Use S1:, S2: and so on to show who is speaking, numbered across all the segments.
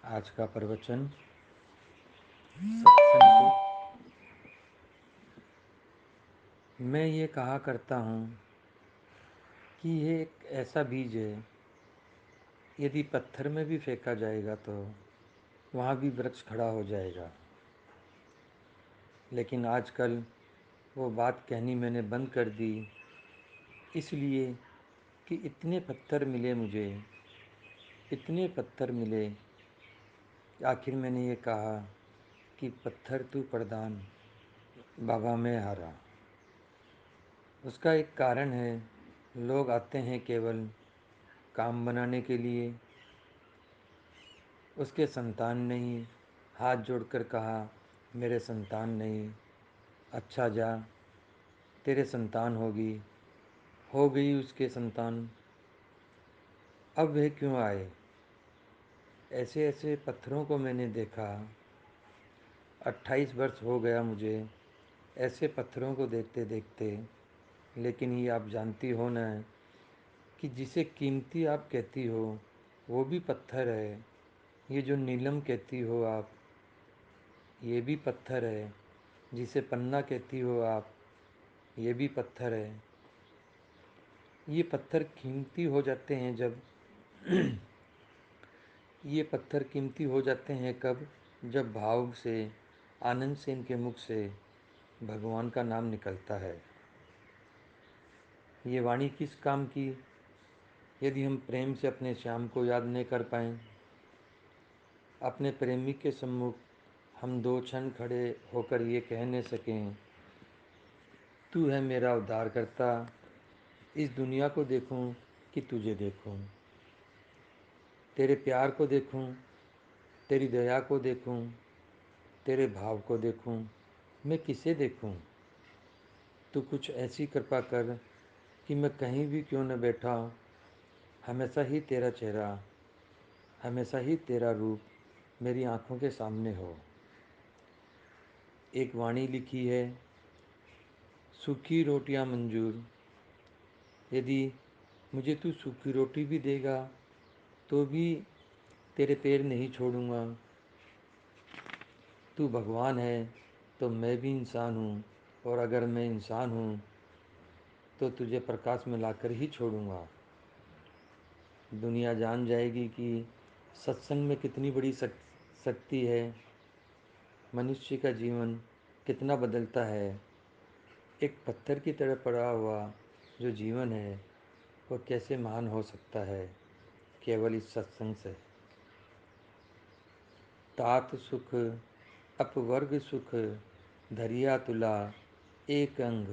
S1: आज का प्रवचन सत्संग को। मैं ये कहा करता हूँ कि ये एक ऐसा बीज है, यदि पत्थर में भी फेंका जाएगा तो वहाँ भी वृक्ष खड़ा हो जाएगा। लेकिन आजकल वो बात कहनी मैंने बंद कर दी, इसलिए कि इतने पत्थर मिले मुझे, इतने पत्थर मिले। आखिर मैंने ये कहा कि पत्थर तू प्रधान, बाबा मैं हारा। उसका एक कारण है, लोग आते हैं केवल काम बनाने के लिए। उसके संतान नहीं, हाथ जोड़कर कहा मेरे संतान नहीं। अच्छा जा, तेरे संतान होगी, हो गई उसके संतान। अब वे क्यों आए? ऐसे ऐसे पत्थरों को मैंने देखा। 28 वर्ष हो गया मुझे ऐसे पत्थरों को देखते देखते। लेकिन ये आप जानती हो ना कि जिसे कीमती आप कहती हो वो भी पत्थर है। ये जो नीलम कहती हो आप, ये भी पत्थर है। जिसे पन्ना कहती हो आप, ये भी पत्थर है। ये पत्थर कीमती हो जाते हैं जब ये पत्थर कीमती हो जाते हैं कब? जब भाव से, आनंद से इनके मुख से भगवान का नाम निकलता है। ये वाणी किस काम की, यदि हम प्रेम से अपने श्याम को याद नहीं कर पाएँ। अपने प्रेमी के सम्मुख हम 2 क्षण खड़े होकर ये कह नहीं सकें, तू है मेरा उद्धार करता। इस दुनिया को देखूं कि तुझे देखूं, तेरे प्यार को देखूं, तेरी दया को देखूं, तेरे भाव को देखूं। मैं किसे देखूं? तू कुछ ऐसी कृपा कर कि मैं कहीं भी क्यों न बैठा हूं, हमेशा ही तेरा चेहरा, हमेशा ही तेरा रूप मेरी आंखों के सामने हो। एक वाणी लिखी है, सूखी रोटियां मंजूर। यदि मुझे तू सूखी रोटी भी देगा तो भी तेरे पैर नहीं छोड़ूंगा। तू भगवान है तो मैं भी इंसान हूँ, और अगर मैं इंसान हूँ तो तुझे प्रकाश में लाकर ही छोड़ूंगा। दुनिया जान जाएगी कि सत्संग में कितनी बड़ी शक्ति है। मनुष्य का जीवन कितना बदलता है। एक पत्थर की तरह पड़ा हुआ जो जीवन है वह कैसे महान हो सकता है, केवल इस सत्संग से। तात सुख अपवर्ग सुख, धरिया तुला एक अंग।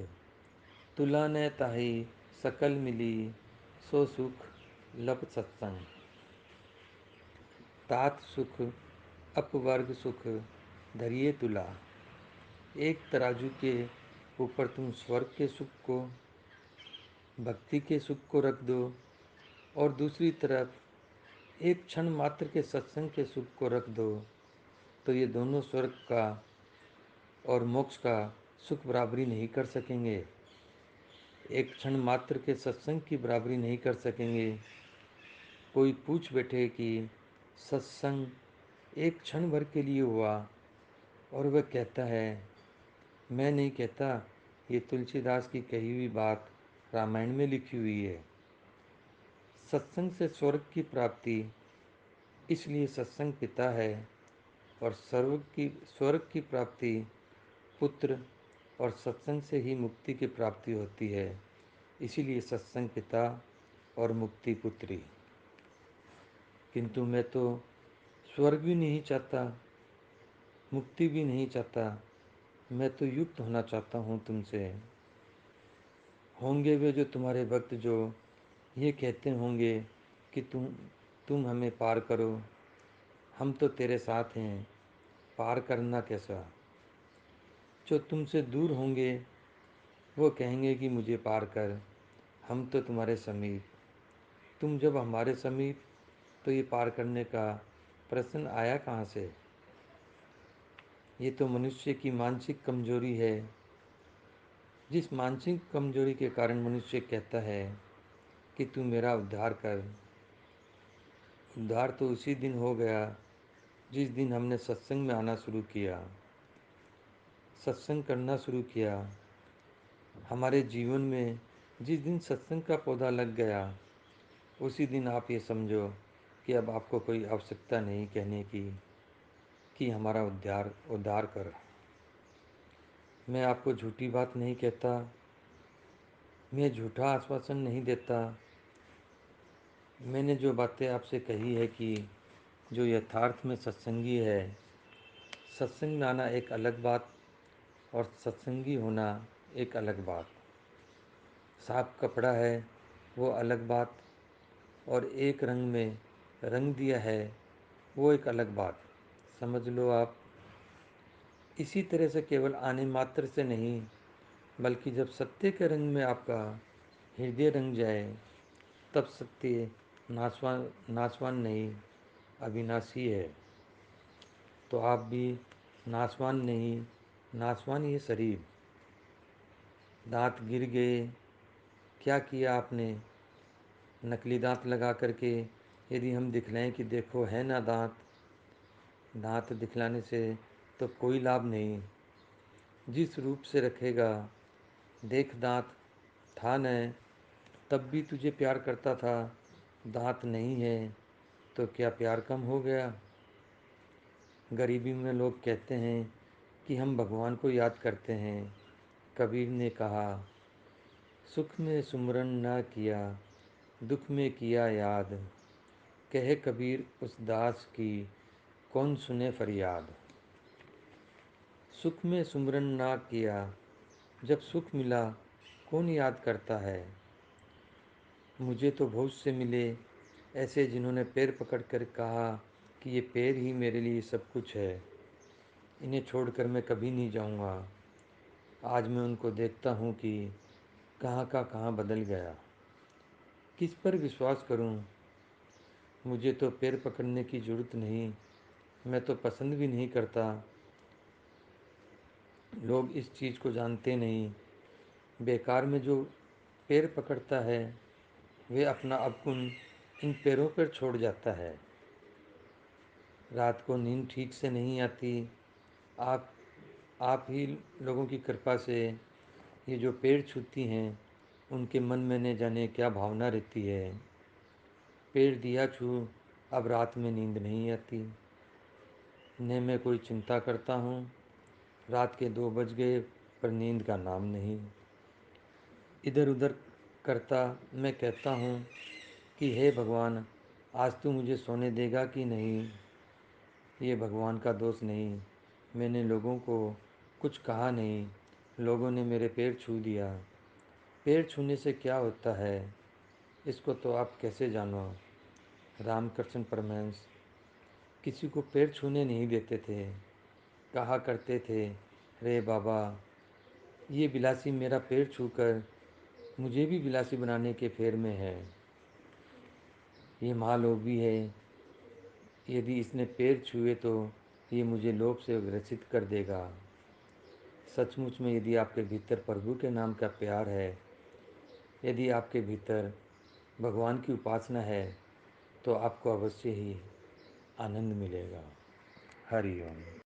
S1: तुला ने ताही सकल मिली, सो सुख लब सत्संग। तात सुख अपवर्ग सुख, धरिए तुला। एक तराजू के ऊपर तुम स्वर्ग के सुख को, भक्ति के सुख को रख दो, और दूसरी तरफ एक क्षण मात्र के सत्संग के सुख को रख दो, तो ये दोनों स्वर्ग का और मोक्ष का सुख बराबरी नहीं कर सकेंगे। एक क्षण मात्र के सत्संग की बराबरी नहीं कर सकेंगे। कोई पूछ बैठे कि सत्संग एक क्षण भर के लिए हुआ, और वह कहता है, मैं नहीं कहता, ये तुलसीदास की कही हुई बात रामायण में लिखी हुई है। सत्संग से स्वर्ग की प्राप्ति, इसलिए सत्संग पिता है, और स्वर्ग की प्राप्ति पुत्र, और सत्संग से ही मुक्ति की प्राप्ति होती है, इसीलिए सत्संग पिता और मुक्ति पुत्री। किंतु मैं तो स्वर्ग भी नहीं चाहता, मुक्ति भी नहीं चाहता। मैं तो युक्त होना चाहता हूँ तुमसे। होंगे वे जो तुम्हारे भक्त जो ये कहते होंगे कि तुम हमें पार करो। हम तो तेरे साथ हैं, पार करना कैसा। जो तुमसे दूर होंगे वो कहेंगे कि मुझे पार कर, हम तो तुम्हारे समीप। तुम जब हमारे समीप, तो ये पार करने का प्रश्न आया कहाँ से? ये तो मनुष्य की मानसिक कमजोरी है। जिस मानसिक कमजोरी के कारण मनुष्य कहता है कि तू मेरा उद्धार कर। उद्धार तो उसी दिन हो गया जिस दिन हमने सत्संग में आना शुरू किया, सत्संग करना शुरू किया, हमारे जीवन में जिस दिन सत्संग का पौधा लग गया, उसी दिन आप ये समझो कि अब आपको कोई आवश्यकता नहीं कहने की कि हमारा उद्धार उद्धार कर। मैं आपको झूठी बात नहीं कहता, मैं झूठा आश्वासन नहीं देता। मैंने जो बातें आपसे कही है कि जो यथार्थ में सत्संगी है, सत्संग में आना एक अलग बात और सत्संगी होना एक अलग बात। साफ कपड़ा है वो अलग बात, और एक रंग में रंग दिया है वो एक अलग बात। समझ लो आप। इसी तरह से केवल आने मात्र से नहीं, बल्कि जब सत्य के रंग में आपका हृदय रंग जाए, तब सत्य नाशवान नाशवान नहीं, अविनाशी है। तो आप भी नाशवान नहीं, नाशवान ये शरीर। दांत गिर गए, क्या किया आपने? नकली दांत लगा करके यदि हम दिखलाएं कि देखो है ना दांत, दांत दिखलाने से तो कोई लाभ नहीं। जिस रूप से रखेगा, देख दांत था न, तब भी तुझे प्यार करता था, दांत नहीं है तो क्या प्यार कम हो गया? गरीबी में लोग कहते हैं कि हम भगवान को याद करते हैं। कबीर ने कहा, सुख में सुमरन ना किया, दुख में किया याद। कहे कबीर उस दास की, कौन सुने फरियाद। सुख में सुमरन ना किया, जब सुख मिला कौन याद करता है। मुझे तो बहुत से मिले ऐसे जिन्होंने पैर पकड़ कर कहा कि ये पैर ही मेरे लिए सब कुछ है, इन्हें छोड़कर मैं कभी नहीं जाऊंगा। आज मैं उनको देखता हूँ कि कहाँ का कहाँ बदल गया। किस पर विश्वास करूँ? मुझे तो पैर पकड़ने की ज़रूरत नहीं, मैं तो पसंद भी नहीं करता। लोग इस चीज़ को जानते नहीं। बेकार में जो पैर पकड़ता है, वे अपना अवगुण इन पैरों पर छोड़ जाता है। रात को नींद ठीक से नहीं आती। आप आप ही लोगों की कृपा से ये जो पैर छूती हैं, उनके मन में न जाने क्या भावना रहती है। पैर दिया छू, अब रात में नींद नहीं आती। न मैं कोई चिंता करता हूँ, रात के 2 बज गए पर नींद का नाम नहीं। इधर उधर करता मैं कहता हूँ कि हे भगवान, आज तू मुझे सोने देगा कि नहीं। ये भगवान का दोष नहीं, मैंने लोगों को कुछ कहा नहीं, लोगों ने मेरे पैर छू दिया। पैर छूने से क्या होता है, इसको तो आप कैसे जानो। रामकृष्ण परमहंस किसी को पैर छूने नहीं देते थे। कहा करते थे, रे बाबा, ये विलासी मेरा पैर छूकर मुझे भी विलासी बनाने के फेर में है। ये महालोभी है, यदि इसने पैर छुए तो ये मुझे लोभ से ग्रसित कर देगा। सचमुच में यदि आपके भीतर प्रभु के नाम का प्यार है, यदि आपके भीतर भगवान की उपासना है, तो आपको अवश्य ही आनंद मिलेगा। हरि ओम।